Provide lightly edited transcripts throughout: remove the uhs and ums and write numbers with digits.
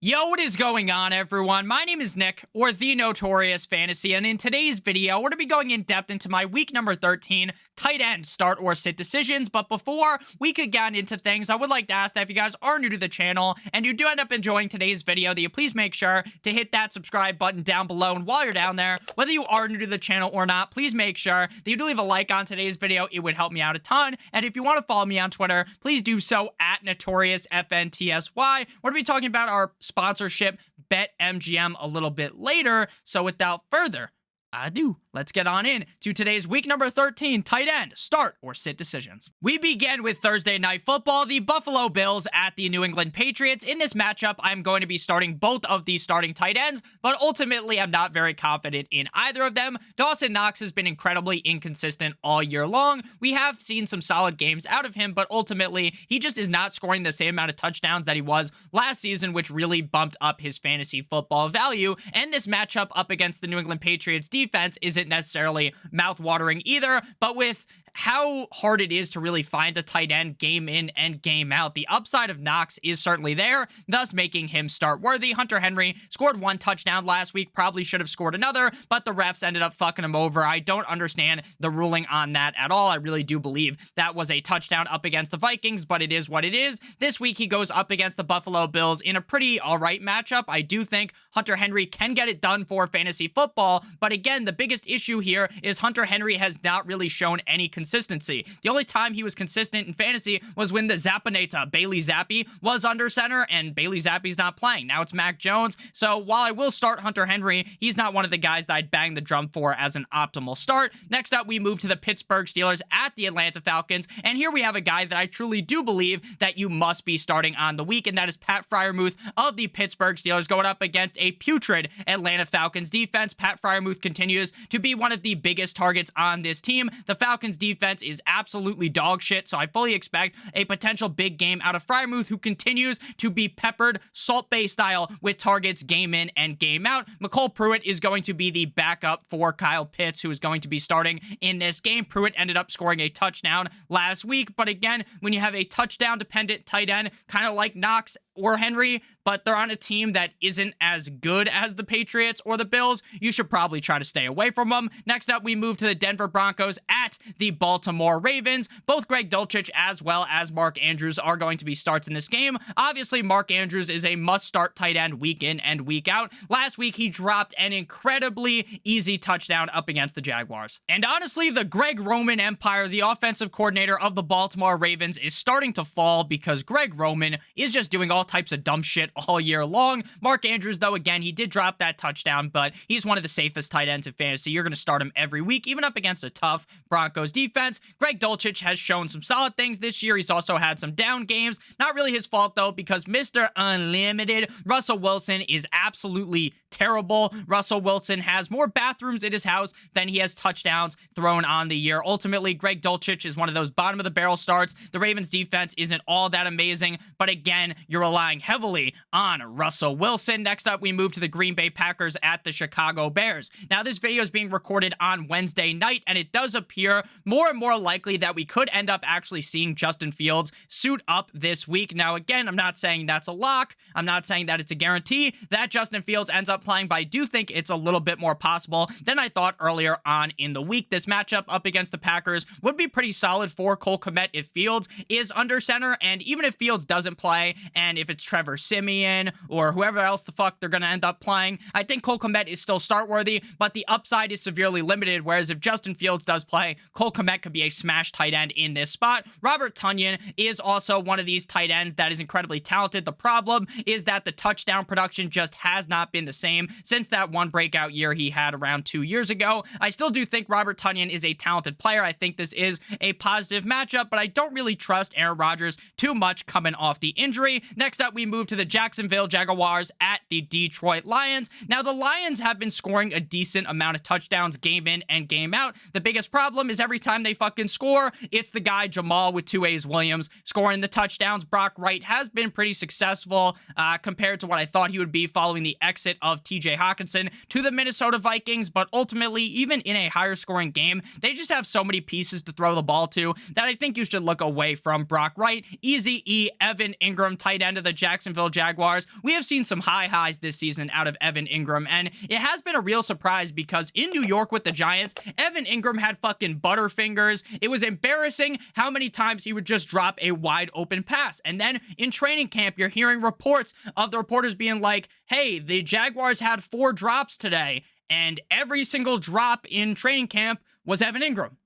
Yo, what is going on, everyone? My name is Nick, or The Notorious Fantasy, and in today's video, we're going to be going in depth into my week number 13 tight end start or sit decisions. But before we could get into things, I would like to ask that if you guys are new to the channel and you do end up enjoying today's video, that you please make sure to hit that subscribe button down below. And while you're down there, whether you are new to the channel or not, please make sure that you do leave a like on today's video. It would help me out a ton. And if you want to follow me on Twitter, please do so at NotoriousFNTSY. We're going to be talking about our sponsorship BetMGM a little bit later. So without further ado, let's get on in to today's week number 13 tight end start or sit decisions. We begin with Thursday Night Football, the Buffalo Bills at the New England Patriots. In this matchup, I'm going to be starting both of these starting tight ends, but ultimately I'm not very confident in either of them. Dawson Knox has been incredibly inconsistent all year long. We have seen some solid games out of him, but ultimately he just is not scoring the same amount of touchdowns that he was last season, which really bumped up his fantasy football value. And this matchup up against the New England Patriots defense isn't necessarily mouth-watering either, but with how hard it is to really find a tight end game in and game out, the upside of Knox is certainly there, thus making him start worthy. Hunter Henry scored one touchdown last week, probably should have scored another, but the refs ended up fucking him over. I don't understand the ruling on that at all. I really do believe that was a touchdown up against the Vikings, but it is what it is. This week he goes up against the Buffalo Bills in a pretty alright matchup. I do think Hunter Henry can get it done for fantasy football, but again, the biggest issue here is Hunter Henry has not really shown any consistency. The only time he was consistent in fantasy was when the Zappinator, Bailey Zappi, was under center, and Bailey Zappi's not playing. Now it's Mac Jones, so while I will start Hunter Henry, he's not one of the guys that I'd bang the drum for as an optimal start. Next up, we move to the Pittsburgh Steelers at the Atlanta Falcons, and here we have a guy that I truly do believe that you must be starting on the week, and that is Pat Freiermuth of the Pittsburgh Steelers going up against a putrid Atlanta Falcons defense. Pat Freiermuth continues to be one of the biggest targets on this team. The Falcons defense is absolutely dog shit, so I fully expect a potential big game out of Freiermuth, who continues to be peppered Salt Bay style with targets game in and game out. McCole Pruitt is going to be the backup for Kyle Pitts, who is going to be starting in this game. Pruitt ended up scoring a touchdown last week, but again, when you have a touchdown-dependent tight end, kind of like Knox or Henry, but they're on a team that isn't as good as the Patriots or the Bills, you should probably try to stay away from them. Next up, we move to the Denver Broncos at the Baltimore Ravens. Both Greg Dulcich as well as Mark Andrews are going to be starts in this game. Obviously, Mark Andrews is a must-start tight end week in and week out. Last week, he dropped an incredibly easy touchdown up against the Jaguars. And honestly, the Greg Roman empire, the offensive coordinator of the Baltimore Ravens, is starting to fall because Greg Roman is just doing all types of dumb shit all year long. Mark Andrews, though, again, he did drop that touchdown, but he's one of the safest tight ends in fantasy. You're going to start him every week, even up against a tough Broncos defense. Greg Dulcich has shown some solid things this year. He's also had some down games. Not really his fault, though, because Mr. Unlimited, Russell Wilson, is absolutely terrible. Russell Wilson has more bathrooms in his house than he has touchdowns thrown on the year. Ultimately, Greg Dulcich is one of those bottom-of-the-barrel starts. The Ravens defense isn't all that amazing, but again, you're relying heavily on Russell Wilson. Next up, we move to the Green Bay Packers at the Chicago Bears. Now, this video is being recorded on Wednesday night, and it does appear more and more likely that we could end up actually seeing Justin Fields suit up this week. Now, again, I'm not saying that's a lock. I'm not saying that it's a guarantee that Justin Fields ends up playing, but I do think it's a little bit more possible than I thought earlier on in the week. This matchup up against the Packers would be pretty solid for Cole Kmet if Fields is under center, and even if Fields doesn't play, and if it's Trevor Siemian or whoever else the fuck they're going to end up playing, I think Cole Kmet is still start worthy, but the upside is severely limited, whereas if Justin Fields does play, Cole Kmet could be a smash tight end in this spot. Robert Tonyan is also one of these tight ends that is incredibly talented. The problem is that the touchdown production just has not been the same since that one breakout year he had around 2 years ago. I still do think Robert Tonyan is a talented player. I think this is a positive matchup, but I don't really trust Aaron Rodgers too much coming off the injury. Next up, we move to the Jacksonville Jaguars at the Detroit Lions. Now, the Lions have been scoring a decent amount of touchdowns game in and game out. The biggest problem is every time they fucking score, it's the guy Jamal with 2A's Williams scoring the touchdowns. Brock Wright has been pretty successful compared to what I thought he would be following the exit of TJ Hawkinson to the Minnesota Vikings, but ultimately, even in a higher scoring game, they just have so many pieces to throw the ball to that I think you should look away from Brock Wright. Easy E, Evan Ingram, tight end of the Jacksonville Jaguars. We have seen some high highs this season out of Evan Ingram, and it has been a real surprise because in New York with the Giants, Evan Ingram had fucking butterfingers. It was embarrassing how many times he would just drop a wide open pass. And then in training camp, you're hearing reports of the reporters being like, hey, the Jaguars had 4 drops today, and every single drop in training camp was Evan Ingram.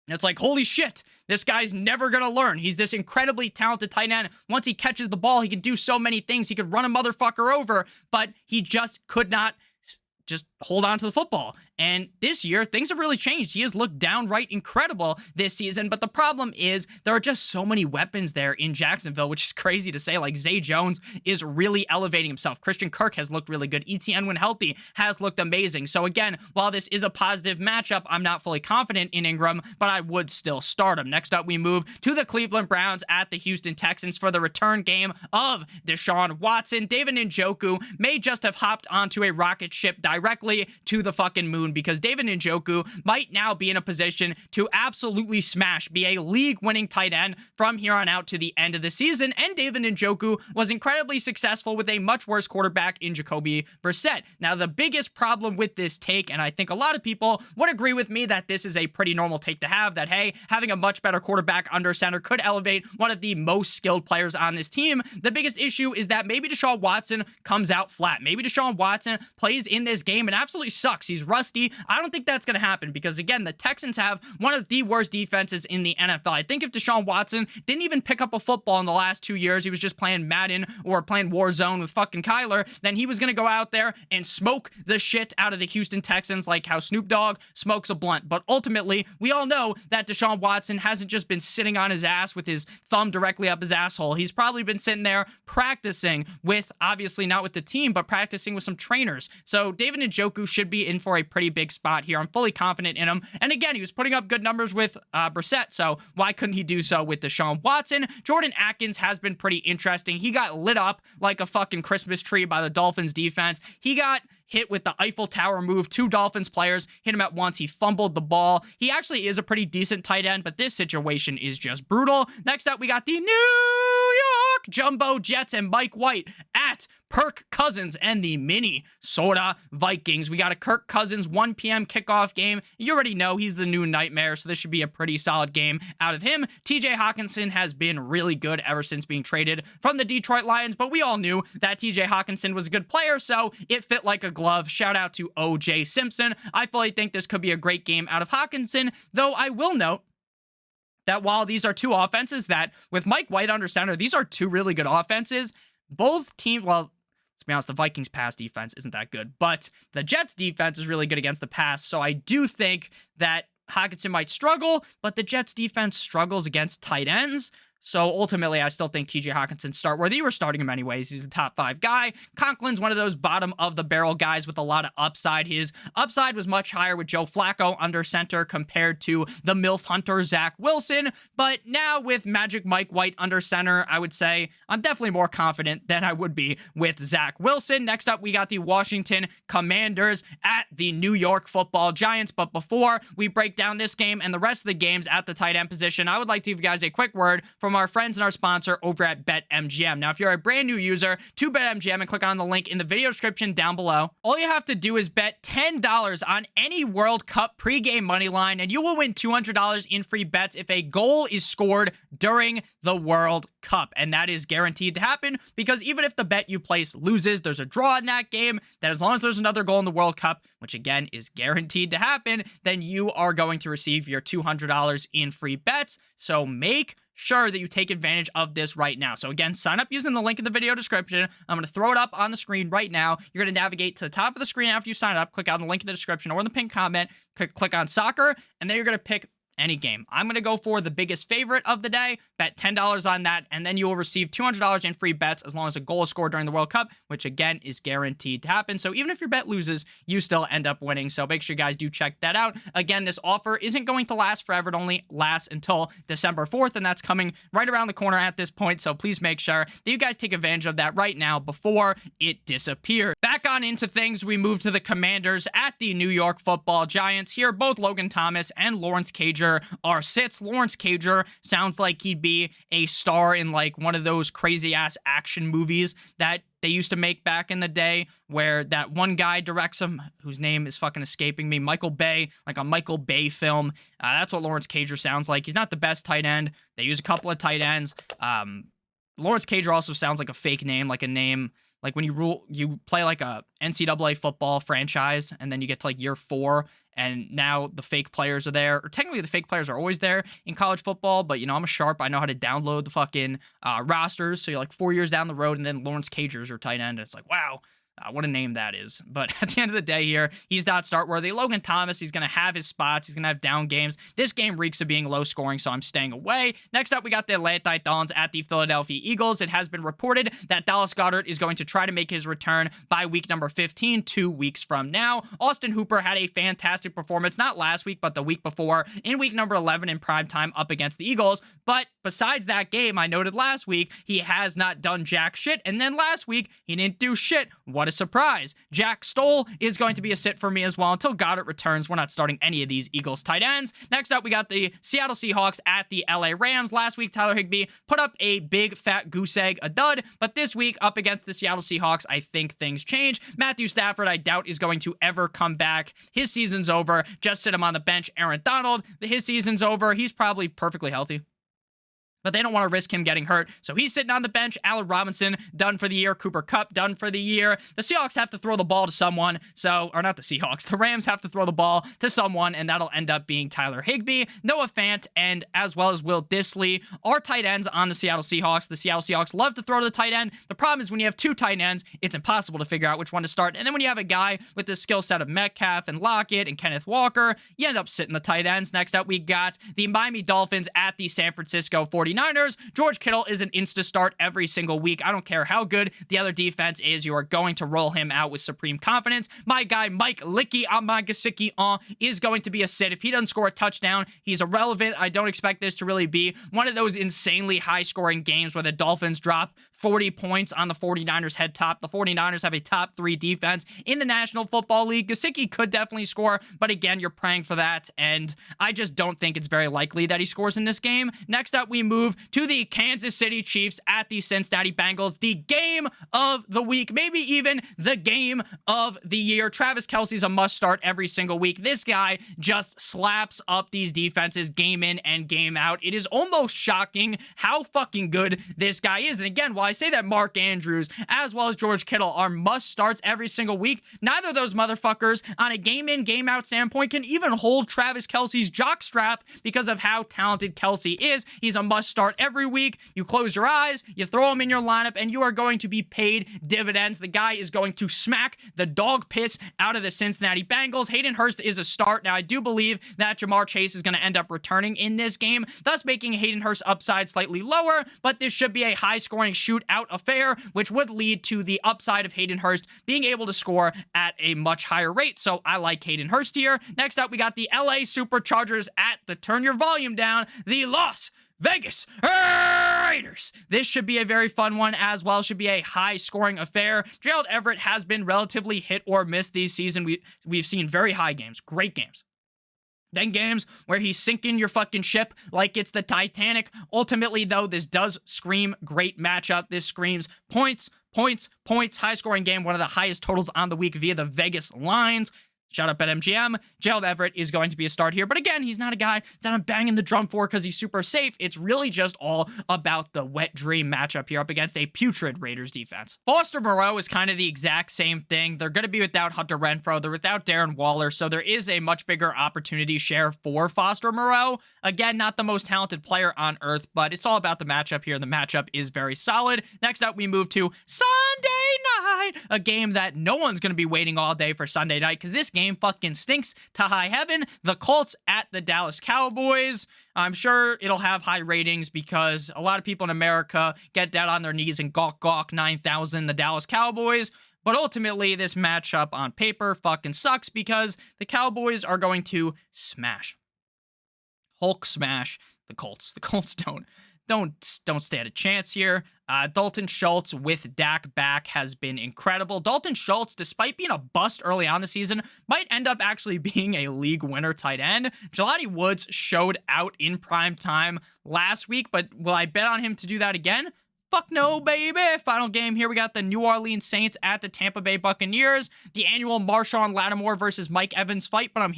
And it's like, holy shit, this guy's never going to learn. He's this incredibly talented tight end. Once he catches the ball, he can do so many things. He could run a motherfucker over, but he just could not just hold on to the football. And this year, things have really changed. He has looked downright incredible this season, but the problem is there are just so many weapons there in Jacksonville, which is crazy to say. Like, Zay Jones is really elevating himself. Christian Kirk has looked really good. ETN, when healthy, has looked amazing. So again, while this is a positive matchup, I'm not fully confident in Ingram, but I would still start him. Next up, we move to the Cleveland Browns at the Houston Texans for the return game of Deshaun Watson. David Njoku may just have hopped onto a rocket ship directly to the fucking moon, because David Njoku might now be in a position to absolutely smash, be a league-winning tight end from here on out to the end of the season. And David Njoku was incredibly successful with a much worse quarterback in Jacoby Brissett. Now, the biggest problem with this take, and I think a lot of people would agree with me that this is a pretty normal take to have, that, hey, having a much better quarterback under center could elevate one of the most skilled players on this team. The biggest issue is that maybe Deshaun Watson comes out flat. Maybe Deshaun Watson plays in this game and absolutely sucks. He's rusty. I don't think that's going to happen because, again, the Texans have one of the worst defenses in the NFL. I think if Deshaun Watson didn't even pick up a football in the last 2 years, he was just playing Madden or playing Warzone with fucking Kyler, then he was going to go out there and smoke the shit out of the Houston Texans like how Snoop Dogg smokes a blunt. But ultimately, we all know that Deshaun Watson hasn't just been sitting on his ass with his thumb directly up his asshole. He's probably been sitting there practicing with, obviously not with the team, but practicing with some trainers. So David Njoku should be in for a pretty big spot here. I'm fully confident in him. And again, he was putting up good numbers with Brissett, so why couldn't he do so with Deshaun Watson? Jordan Atkins has been pretty interesting. He got lit up like a fucking Christmas tree by the Dolphins defense. He got hit with the Eiffel Tower move. 2 Dolphins players hit him at once. He fumbled the ball. He actually is a pretty decent tight end, but this situation is just brutal. Next up, we got the New York Jumbo Jets and Mike White at Kirk Cousins and the Minnesota Vikings. We got a Kirk Cousins 1 p.m. kickoff game. You already know he's the new nightmare, so this should be a pretty solid game out of him. TJ Hawkinson has been really good ever since being traded from the Detroit Lions, but we all knew that TJ Hawkinson was a good player, so it fit like a glove. Shout out to OJ Simpson. I fully think this could be a great game out of Hawkinson, though I will note that while these are 2 offenses that, with Mike White under center, these are 2 really good offenses. Both teams, well, let's be honest, the Vikings pass defense isn't that good, but the Jets defense is really good against the pass, so I do think that Hawkinson might struggle, but the Jets defense struggles against tight ends. So ultimately, I still think TJ Hawkinson start worthy. We're starting him anyways. He's a top 5 guy. Conklin's one of those bottom of the barrel guys with a lot of upside. His upside was much higher with Joe Flacco under center compared to the MILF Hunter Zach Wilson. But now with Magic Mike White under center, I would say I'm definitely more confident than I would be with Zach Wilson. Next up, we got the Washington Commanders at the New York Football Giants. But before we break down this game and the rest of the games at the tight end position, I would like to give you guys a quick word from our friends and our sponsor over at BetMGM. Now, if you're a brand new user to BetMGM and click on the link in the video description down below, all you have to do is bet $10 on any World Cup pregame money line, and you will win $200 in free bets if a goal is scored during the World Cup. And that is guaranteed to happen because even if the bet you place loses, there's a draw in that game, that as long as there's another goal in the World Cup, which again is guaranteed to happen, then you are going to receive your $200 in free bets. So make sure that you take advantage of this right now. So again, sign up using the link in the video description. I'm going to throw it up on the screen right now. You're going to navigate to the top of the screen after you sign up, click on the link in the description or in the pinned comment, click on soccer, and then you're going to pick any game. I'm going to go for the biggest favorite of the day, bet $10 on that, and then you will receive $200 in free bets as long as a goal is scored during the World Cup, which again is guaranteed to happen. So even if your bet loses, you still end up winning. So make sure you guys do check that out. Again, this offer isn't going to last forever. It only lasts until December 4th, and that's coming right around the corner at this point. So please make sure that you guys take advantage of that right now before it disappears. Back on into things, we move to the Commanders at the New York Football Giants. Here, both Logan Thomas and Lawrence Cager are sits. Lawrence Cager sounds like he'd be a star in like one of those crazy ass action movies that they used to make back in the day, where that one guy directs them, whose name is fucking escaping me, Michael Bay, like a Michael Bay film. That's what Lawrence Cager sounds like. He's not the best tight end. They use a couple of tight ends. Lawrence Cager also sounds like a fake name, like a name like when you play like a NCAA football franchise, and then you get to like year 4, and now the fake players are there. Or technically, the fake players are always there in college football, but, you know, I'm a sharp. I know how to download the fucking rosters. So you're like 4 years down the road, and then Lawrence Cager's your tight end. It's like, wow. What a name that is. But at the end of the day here, he's not start worthy. Logan Thomas, he's going to have his spots. He's going to have down games. This game reeks of being low scoring, so I'm staying away. Next up, we got the Atlanta Titans at the Philadelphia Eagles. It has been reported that Dallas Goedert is going to try to make his return by week number 15, 2 weeks from now. Austin Hooper had a fantastic performance, not last week, but the week before, in week number 11 in primetime up against the Eagles. But besides that game, I noted last week, he has not done jack shit. And then last week, he didn't do shit. What a surprise. Jack Stoll is going to be a sit for me as well until Goddard returns. We're not starting any of these Eagles tight ends. Next up, we got the Seattle Seahawks at the LA Rams. Last week, Tyler Higbee put up a big fat goose egg, a dud, but this week up against the Seattle Seahawks, I think things change. Matthew Stafford, I doubt is going to ever come back. His season's over. Just sit him on the bench. Aaron Donald, his season's over. He's probably perfectly healthy, but they don't want to risk him getting hurt, so he's sitting on the bench. Allen Robinson, done for the year. Cooper Kupp, done for the year. The Seahawks have to throw the ball to someone, or not the Seahawks, the Rams have to throw the ball to someone, and that'll end up being Tyler Higbee, Noah Fant, and as well as Will Dissly are tight ends on the Seattle Seahawks. The Seattle Seahawks love to throw to the tight end. The problem is when you have 2 tight ends, it's impossible to figure out which one to start, and then when you have a guy with the skill set of Metcalf and Lockett and Kenneth Walker, you end up sitting the tight ends. Next up, we got the Miami Dolphins at the San Francisco 49ers. George Kittle is an insta-start every single week. I don't care how good the other defense is. You are going to roll him out with supreme confidence. My guy, Mike Licky Amagasicki is going to be a sit. If he doesn't score a touchdown, he's irrelevant. I don't expect this to really be one of those insanely high-scoring games where the Dolphins drop 40 points on the 49ers head top. The 49ers have a top 3 defense in the National Football League. Gesicki could definitely score, but again, you're praying for that, and I just don't think it's very likely that he scores in this game. Next up, we move to the Kansas City Chiefs at the Cincinnati Bengals. The game of the week, maybe even the game of the year. Travis Kelce's a must start every single week. This guy just slaps up these defenses game in and game out. It is almost shocking how fucking good this guy is. And again, while I say that Mark Andrews as well as George Kittle are must starts every single week, neither of those motherfuckers on a game in, game out standpoint can even hold Travis Kelce's jockstrap because of how talented Kelce is. He's a must start every week. You close your eyes, you throw him in your lineup, and you are going to be paid dividends. The guy is going to smack the dog piss out of the Cincinnati Bengals. Hayden Hurst is a start. Now, I do believe that Jamar Chase is going to end up returning in this game, thus making Hayden Hurst's upside slightly lower, but this should be a high-scoring shootout affair, which would lead to the upside of Hayden Hurst being able to score at a much higher rate, so I like Hayden Hurst here. Next up, we got the LA Superchargers at the, turn your volume down, the Las Vegas Raiders. This should be a very fun one as well. Should be a high-scoring affair. Gerald Everett has been relatively hit or miss this season. We've seen very high games, great games. Then games where he's sinking your fucking ship like it's the Titanic. Ultimately, though, this does scream great matchup. This screams points, points, points. High-scoring game, one of the highest totals on the week via the Vegas lines. Shout out BetMGM. Gerald Everett is going to be a start here. But again, he's not a guy that I'm banging the drum for because he's super safe. It's really just all about the wet dream matchup here up against a putrid Raiders defense. Foster Moreau is kind of the exact same thing. They're going to be without Hunter Renfrow. They're without Darren Waller. So there is a much bigger opportunity share for Foster Moreau. Again, not the most talented player on earth, but it's all about the matchup here. The matchup is very solid. Next up, we move to Sunday Night a game that no one's going to be waiting all day for Sunday night because this game fucking stinks to high heaven. The Colts at the Dallas Cowboys. I'm sure it'll have high ratings because a lot of people in America get down on their knees and gawk 9,000 the Dallas Cowboys. But ultimately, this matchup on paper fucking sucks because the Cowboys are going to Hulk smash the Colts. The Colts don't stand a chance here. Dalton Schultz with Dak back has been incredible. Dalton Schultz, despite being a bust early on the season, might end up actually being a league winner tight end. Jelani Woods showed out in prime time last week, but will I bet on him to do that again? Fuck no, baby. Final game here. We got the New Orleans Saints at the Tampa Bay Buccaneers. The annual Marshawn Lattimore versus Mike Evans fight. But I'm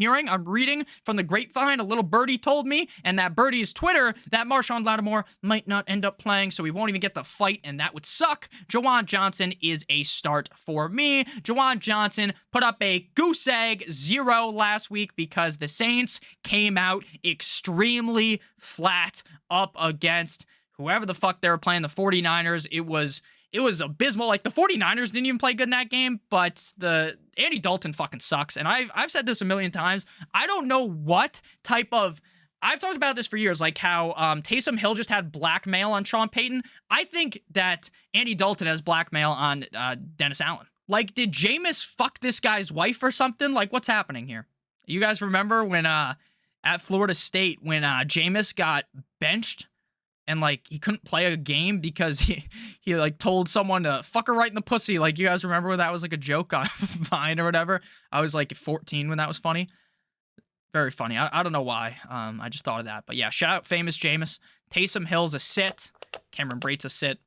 reading from the grapevine. A little birdie told me, and that birdie's Twitter, that Marshawn Lattimore might not end up playing, so we won't even get the fight, and that would suck. Juwan Johnson is a start for me. Juwan Johnson put up a goose egg 0 last week because the Saints came out extremely flat up against whoever the fuck they were playing, the 49ers. It was abysmal. Like, the 49ers didn't even play good in that game, but the Andy Dalton fucking sucks. And I've said this a million times. I don't know what type of... I've talked about this for years, like how Taysom Hill just had blackmail on Sean Payton. I think that Andy Dalton has blackmail on Dennis Allen. Like, did Jameis fuck this guy's wife or something? Like, what's happening here? You guys remember when at Florida State, when Jameis got benched and, like, he couldn't play a game because he like, told someone to fuck her right in the pussy. Like, you guys remember when that was, like, a joke on Vine or whatever? I was, like, 14 when that was funny. Very funny. I don't know why. I just thought of that. But, yeah, shout out famous Jameis. Taysom Hill's a sit. Cameron Brate's a sit.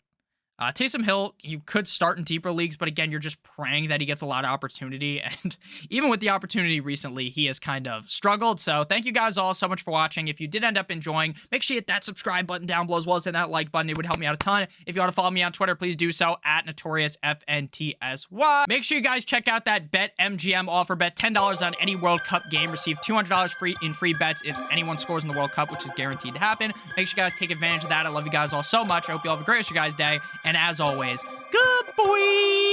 Taysom Hill, you could start in deeper leagues, but again, you're just praying that he gets a lot of opportunity, and even with the opportunity recently, he has kind of struggled. So thank you guys all so much for watching. If you did end up enjoying, make sure you hit that subscribe button down below, as well as hit that like button. It would help me out a ton. If you want to follow me on Twitter, please do so at NotoriousFNTSY. Make sure you guys check out that BetMGM offer. Bet $10 on any World Cup game. Receive $200 in free bets if anyone scores in the World Cup, which is guaranteed to happen. Make sure you guys take advantage of that. I love you guys all so much. I hope you all have a great rest of your guys' day. And as always, good boy!